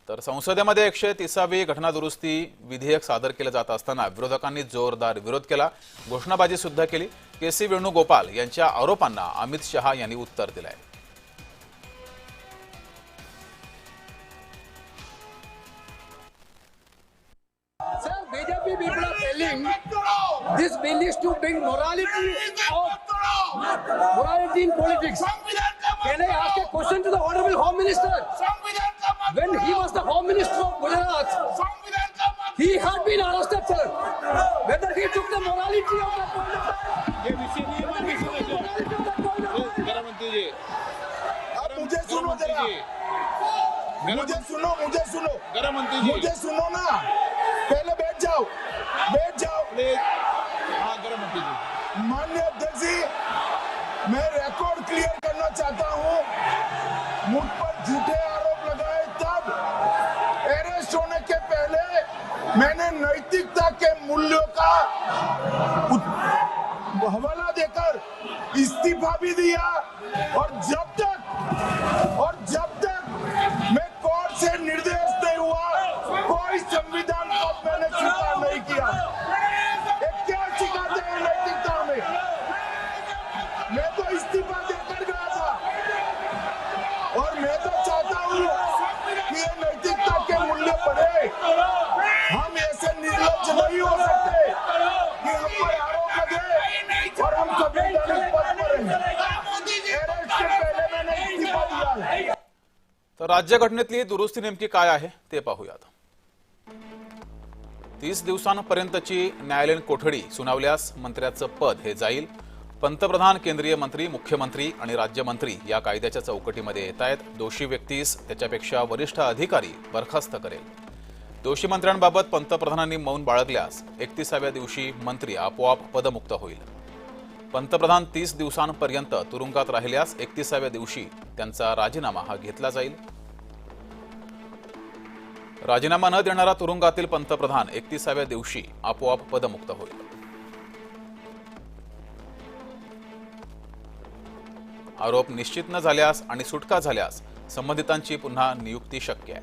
तर संसदेमध्ये 130वी घटना दुरुस्ती विधेयक सादर केलं जात असताना विरोधकांनी जोरदार विरोध केला, घोषणाबाजी सुद्धा केली। के.सी. वेणुगोपाल यांच्या आरोपांना अमित शहा यांनी उत्तर दिलंय। Sir, BJP people are telling this bill is to bring morality in politics. Can I ask a question to the Honorable Home Minister? When he was the Home Minister of Gujarat, he had been arrested, sir. Whether he took the morality of that point of time, मुझे सुनो जरा, मुझे सुनो मुझे सुनो ना, पहले बैठ जाओ माननीय अध्यक्ष जी, मैं रिकॉर्ड क्लियर करना चाहता हूँ। मुझ पर झूठे आरोप लगाए तब अरेस्ट होने के पहले मैंने नैतिकता के मूल्यों का हवाला देकर इस्तीफा भी दिया, और जब तक मैं कोर्ट से निर्देश नहीं हुआ कोई संविधान पद मैंने स्वीकार नहीं किया। ये क्या सिखाते हैं नैतिकता में? मैं तो इस्तीफा देकर गया था, और मैं तो चाहता हूँ कि ये नैतिकता के मूल्य बढ़े। हम ऐसे निर्लज्ज नहीं हो सकते कि हम पर आरोप लगे और हम संवैधानिक पद पर रहें। अरेस्ट के पहले मैंने इस्तीफा दिया है। तर राज्यघटनेतली दुरुस्ती नेमकी काय आहे ते पाहूयात। 30 दिवसांपर्यंतची न्यायालयीन कोठडी सुनावल्यास मंत्र्याचं पद हे जाईल। पंतप्रधान, केंद्रीय मंत्री, मुख्यमंत्री आणि राज्यमंत्री या कायद्याच्या चौकटीमध्ये येत आहेत। दोषी व्यक्तीस त्याच्यापेक्षा वरिष्ठ अधिकारी बरखास्त करेल। दोषी मंत्र्यांबाबत पंतप्रधानांनी मौन बाळगल्यास 31व्या दिवशी मंत्री आपोआप पदमुक्त होईल। पंतप्रधान 30 दिवसांपर्यंत तुरुंगात राहिल्यास 31व्या दिवशी त्यांचा राजीनामा हा घेतला जाईल। राजीनामा न देणारा तुरुंगातील पंतप्रधान 31व्या दिवशी आपोआप पदमुक्त होईल। आरोप निश्चित न झाल्यास आणि सुटका झाल्यास संबंधितांची पुन्हा नियुक्ती शक्य आहे।